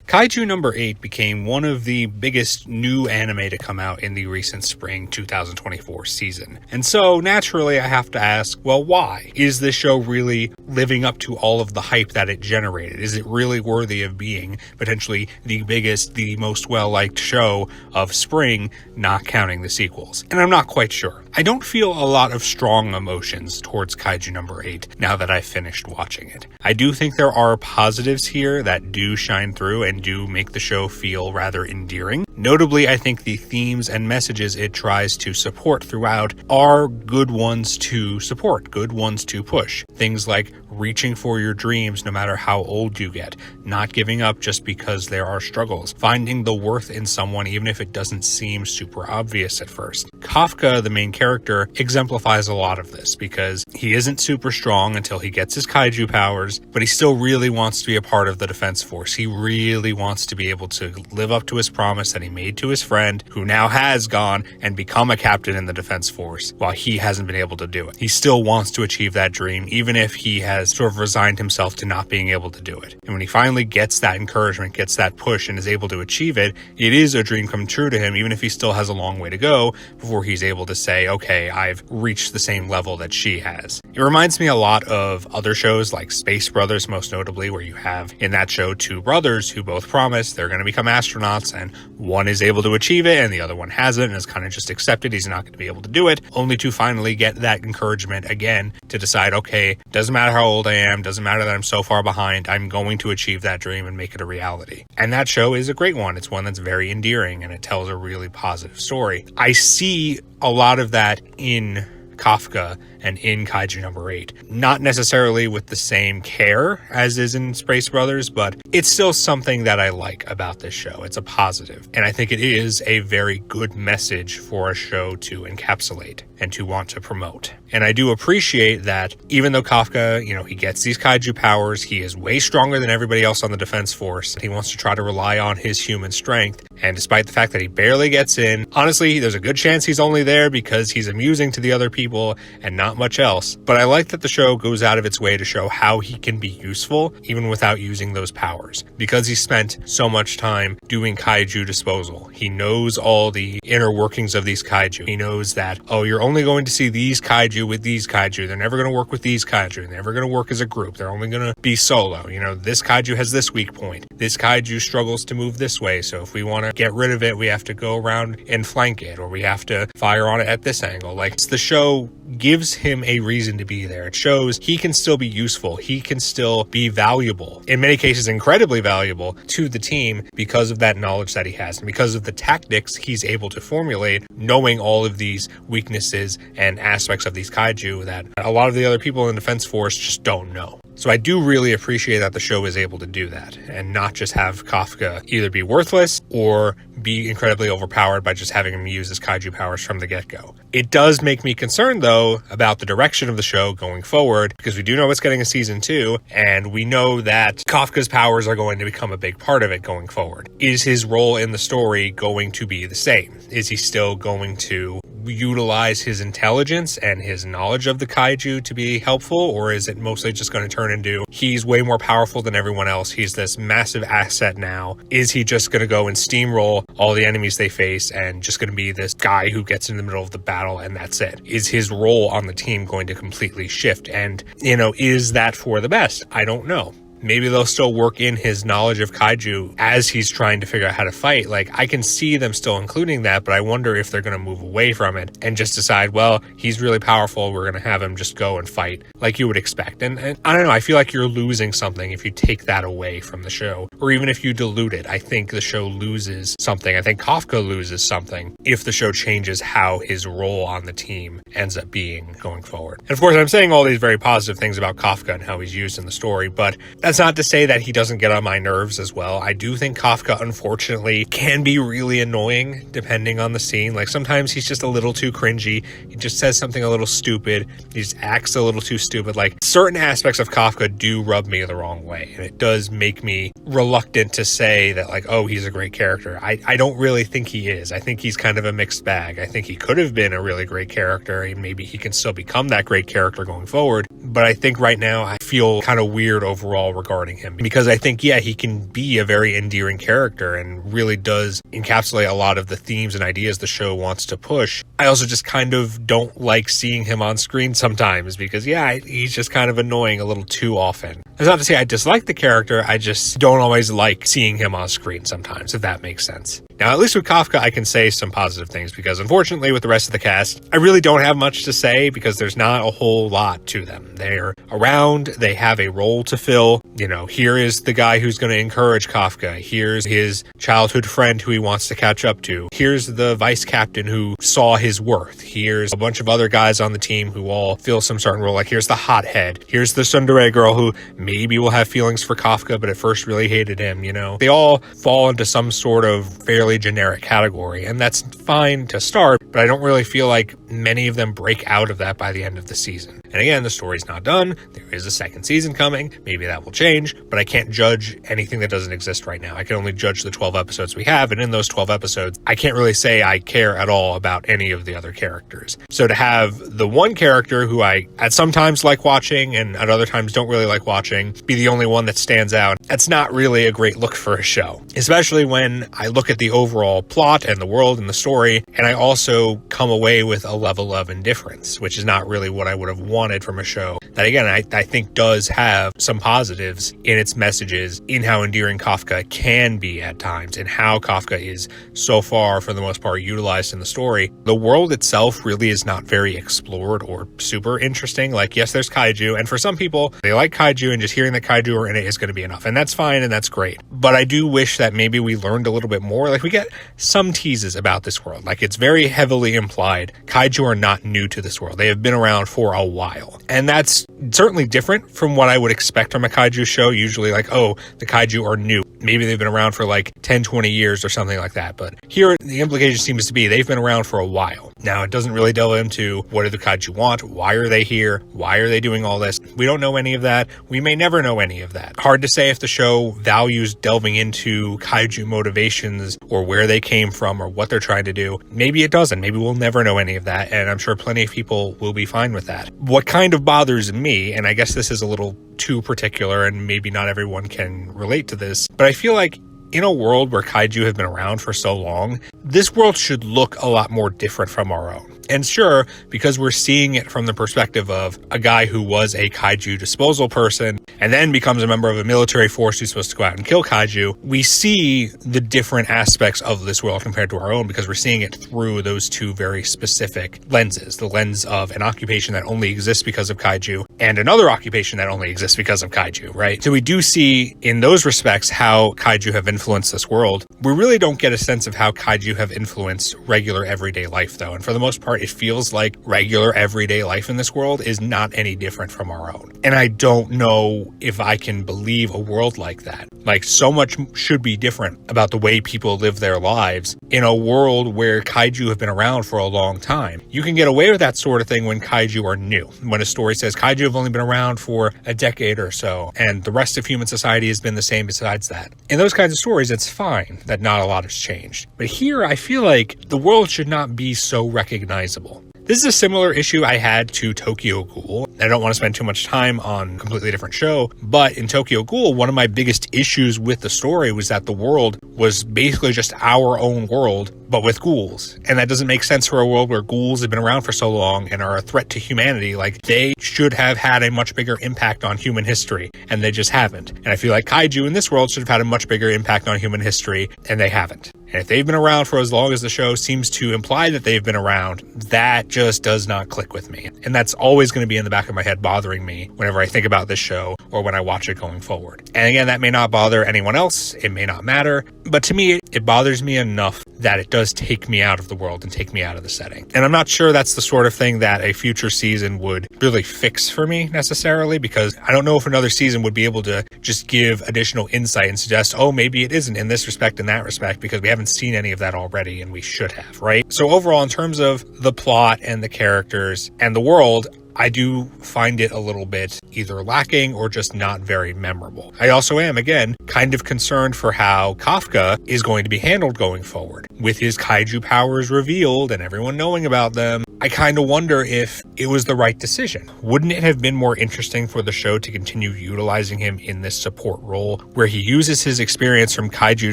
Kaiju number 8 became one of the biggest new anime to come out in the recent spring 2024 season. And so, naturally, I have to ask, well, why? Is this show really living up to all of the hype that it generated? Is it really worthy of being potentially the biggest, the most well-liked show of spring, not counting the sequels? And I'm not quite sure. I don't feel a lot of strong emotions towards Kaiju number 8 now that I've finished watching it. I do think there are positives here that do shine through and do make the show feel rather endearing. Notably, I think the themes and messages it tries to support throughout are good ones to support, good ones to push. Things like reaching for your dreams no matter how old you get, not giving up just because there are struggles, finding the worth in someone even if it doesn't seem super obvious at first. Kafka, the main character, exemplifies a lot of this because he isn't super strong until he gets his kaiju powers, but he still really wants to be a part of the defense force. He really wants to be able to live up to his promise that he made to his friend, who now has gone and become a captain in the defense force, while he hasn't been able to do it. He still wants to achieve that dream, even if he has sort of resigned himself to not being able to do it. And when he finally gets that encouragement, gets that push, and is able to achieve it, it is a dream come true to him, even if he still has a long way to go before he's able to say, okay, I've reached the same level that she has. It reminds me a lot of other shows like Space Brothers, most notably, where you have in that show two brothers who both promise they're going to become astronauts, and one is able to achieve it and the other one hasn't and has kind of just accepted he's not going to be able to do it, only to finally get that encouragement again to decide, okay, doesn't matter how old I am, doesn't matter that I'm so far behind, I'm going to achieve that dream and make it a reality. And that show is a great one. It's one that's very endearing and it tells a really positive story. I see a lot of that in Kafka and in Kaiju number 8. Not necessarily with the same care as is in Space Brothers, but it's still something that I like about this show. It's a positive, and I think it is a very good message for a show to encapsulate and to want to promote. And I do appreciate that even though Kafka, he gets these kaiju powers, he is way stronger than everybody else on the defense force. He wants to try to rely on his human strength. And despite the fact that he barely gets in, honestly, there's a good chance he's only there because he's amusing to the other people and not much else. But I like that the show goes out of its way to show how he can be useful even without using those powers. Because he spent so much time doing kaiju disposal. He knows all the inner workings of these kaiju. He knows that, oh, you're only going to see these kaiju with these kaiju. They're never going to work with these kaiju. They're never going to work as a group. They're only going to be solo. This kaiju has this weak point. This kaiju struggles to move this way. So if we want to get rid of it, we have to go around and flank it, or we have to fire on it at this angle. The show gives him a reason to be there. It shows he can still be useful. He can still be valuable. In many cases, incredibly valuable to the team because of that knowledge that he has and because of the tactics he's able to formulate, knowing all of these weaknesses and aspects of these kaiju that a lot of the other people in the defense force just don't know. So I do really appreciate that the show is able to do that and not just have Kafka either be worthless or be incredibly overpowered by just having him use his kaiju powers from the get-go. It does make me concerned, though, about the direction of the show going forward, because we do know it's getting a season 2, and we know that Kafka's powers are going to become a big part of it going forward. Is his role in the story going to be the same? Is he still going to utilize his intelligence and his knowledge of the kaiju to be helpful, or is it mostly just going to turn into he's way more powerful than everyone else, he's this massive asset now? Is he just going to go and steamroll all the enemies they face and just going to be this guy who gets in the middle of the battle and that's it? Is his role on the team going to completely shift? And, is that for the best? I don't know. Maybe they'll still work in his knowledge of kaiju as he's trying to figure out how to fight. I can see them still including that, but I wonder if they're going to move away from it and just decide, well, he's really powerful, we're going to have him just go and fight like you would expect. And I don't know, I feel like you're losing something if you take that away from the show, or even if you dilute it. I think the show loses something. I think Kafka loses something if the show changes how his role on the team ends up being going forward. And of course, I'm saying all these very positive things about Kafka and how he's used in the story, but that's not to say that he doesn't get on my nerves as well. I do think Kafka, unfortunately, can be really annoying depending on the scene. Sometimes he's just a little too cringy. He just says something a little stupid. He just acts a little too stupid. Certain aspects of Kafka do rub me the wrong way, and it does make me reluctant to say that, oh, he's a great character. I don't really think he is. I think he's kind of a mixed bag. I think he could have been a really great character, and maybe he can still become that great character going forward. But I think right now I feel kind of weird overall regarding him, because I think, yeah, he can be a very endearing character and really does encapsulate a lot of the themes and ideas the show wants to push. I also just kind of don't like seeing him on screen sometimes because, yeah, he's just kind of annoying a little too often. That's not to say I dislike the character, I just don't always like seeing him on screen sometimes, if that makes sense. Now, at least with Kafka, I can say some positive things because unfortunately with the rest of the cast, I really don't have much to say because there's not a whole lot to them. They're around, they have a role to fill. You know, here is the guy who's going to encourage Kafka. Here's his childhood friend who he wants to catch up to. Here's the vice captain who saw his worth. Here's a bunch of other guys on the team who all fill some certain role. Like here's the hothead. Here's the tsundere girl who maybe will have feelings for Kafka, but at first really hated him, you know. They all fall into some sort of fairly generic category, and that's fine to start, but I don't really feel like many of them break out of that by the end of the season. And again, the story's not done. There is a second season coming. Maybe that will change, but I can't judge anything that doesn't exist right now. I can only judge the 12 episodes we have, and in those 12 episodes, I can't really say I care at all about any of the other characters. So to have the one character who I at sometimes like watching and at other times don't really like watching be the only one that stands out, that's not really a great look for a show, especially when I look at the overall plot and the world and the story, and I also come away with a level of indifference, which is not really what I would have wanted from a show that, again, I think does have some positives in its messages, in how endearing Kafka can be at times, and how Kafka is so far, for the most part, utilized in the story. The world itself really is not very explored or super interesting. Like, yes, there's Kaiju, and for some people, they like Kaiju, and just hearing that Kaiju are in it is going to be enough, and that's fine, and that's great. But I do wish that maybe we learned a little bit more. Like, we get some teases about this world. Like, it's very heavily implied Kaiju are not new to this world. They have been around for a while. And that's certainly different from what I would expect from a Kaiju show. Usually like, oh, the Kaiju are new. Maybe they've been around for like 10, 20 years or something like that. But here, the implication seems to be they've been around for a while. Now, it doesn't really delve into what do the Kaiju want? Why are they here? Why are they doing all this? We don't know any of that. We may never know any of that. Hard to say if the show values delving into Kaiju motivations or where they came from or what they're trying to do. Maybe it doesn't. Maybe we'll never know any of that. And I'm sure plenty of people will be fine with that. What kind of bothers me, and I guess this is a little too particular and maybe not everyone can relate to this, but I feel like in a world where Kaiju have been around for so long, this world should look a lot more different from our own. And sure, because we're seeing it from the perspective of a guy who was a Kaiju disposal person and then becomes a member of a military force who's supposed to go out and kill Kaiju, we see the different aspects of this world compared to our own because we're seeing it through those two very specific lenses. The lens of an occupation that only exists because of Kaiju and another occupation that only exists because of Kaiju, right? So we do see in those respects how Kaiju have influenced this world. We really don't get a sense of how Kaiju have influenced regular everyday life though. And for the most part, it feels like regular everyday life in this world is not any different from our own. And I don't know if I can believe a world like that. Like, so much should be different about the way people live their lives in a world where Kaiju have been around for a long time. You can get away with that sort of thing when Kaiju are new. When a story says Kaiju have only been around for a decade or so, and the rest of human society has been the same besides that. In those kinds of stories, it's fine that not a lot has changed. But here, I feel like the world should not be so recognizable. This is a similar issue I had to Tokyo Ghoul. I don't want to spend too much time on a completely different show, but in Tokyo Ghoul, one of my biggest issues with the story was that the world was basically just our own world, but with ghouls. And that doesn't make sense for a world where ghouls have been around for so long and are a threat to humanity. Like, they should have had a much bigger impact on human history, and they just haven't. And I feel like Kaiju in this world should have had a much bigger impact on human history, and they haven't. And if they've been around for as long as the show seems to imply that they've been around, that just does not click with me. And that's always going to be in the back of my head bothering me whenever I think about this show or when I watch it going forward. And again, that may not bother anyone else. It may not matter. But to me, it bothers me enough that it does take me out of the world and take me out of the setting. And I'm not sure that's the sort of thing that a future season would really fix for me necessarily, because I don't know if another season would be able to just give additional insight and suggest, oh, maybe it isn't in this respect and that respect, because we haven't seen any of that already and we should have, right? So overall, in terms of the plot and the characters and the world, I do find it a little bit either lacking or just not very memorable. I also am, again, kind of concerned for how Kafka is going to be handled going forward. With his Kaiju powers revealed and everyone knowing about them, I kind of wonder if it was the right decision. Wouldn't it have been more interesting for the show to continue utilizing him in this support role, where he uses his experience from Kaiju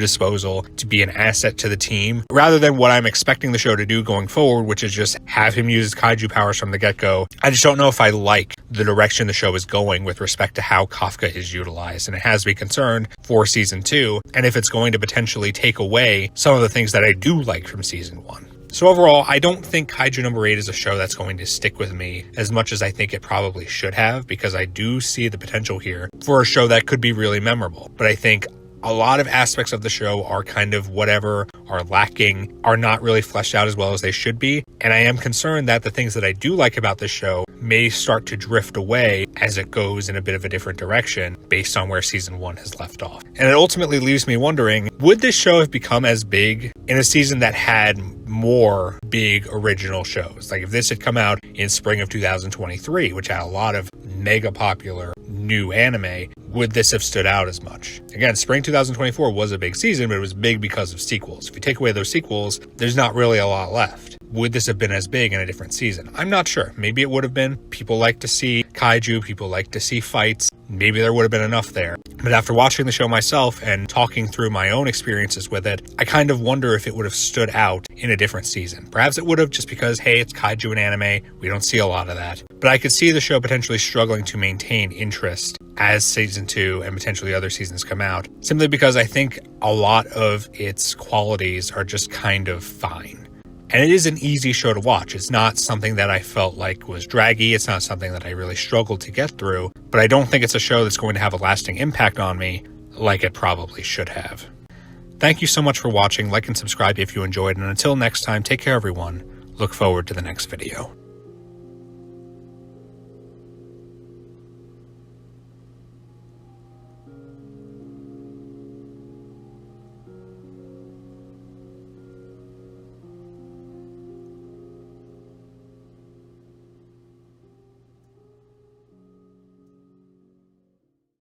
disposal to be an asset to the team, rather than what I'm expecting the show to do going forward, which is just have him use his Kaiju powers from the get-go. I just don't know if I like the direction the show is going with respect to how Kafka is utilized, and it has me concerned for season 2, and if it's going to potentially take away some of the things that I do like from season 1. So overall, I don't think Kaiju number 8 is a show that's going to stick with me as much as I think it probably should have, because I do see the potential here for a show that could be really memorable. But I think a lot of aspects of the show are kind of whatever, are lacking, are not really fleshed out as well as they should be. And I am concerned that the things that I do like about this show may start to drift away as it goes in a bit of a different direction based on where season 1 has left off. And it ultimately leaves me wondering, would this show have become as big in a season that had more big original shows? Like if this had come out in spring of 2023, which had a lot of mega popular new anime, would this have stood out as much? Again, spring 2024 was a big season, but it was big because of sequels. If you take away those sequels, there's not really a lot left. Would this have been as big in a different season? I'm not sure. Maybe it would have been. People like to see kaiju, people like to see fights. Maybe there would have been enough there. But after watching the show myself and talking through my own experiences with it, I kind of wonder if it would have stood out in a different season. Perhaps it would have, just because, hey, it's kaiju and anime. We don't see a lot of that. But I could see the show potentially struggling to maintain interest as season 2 and potentially other seasons come out, simply because I think a lot of its qualities are just kind of fine. And it is an easy show to watch. It's not something that I felt like was draggy. It's not something that I really struggled to get through. But I don't think it's a show that's going to have a lasting impact on me like it probably should have. Thank you so much for watching. Like and subscribe if you enjoyed. And until next time, take care, everyone. Look forward to the next video.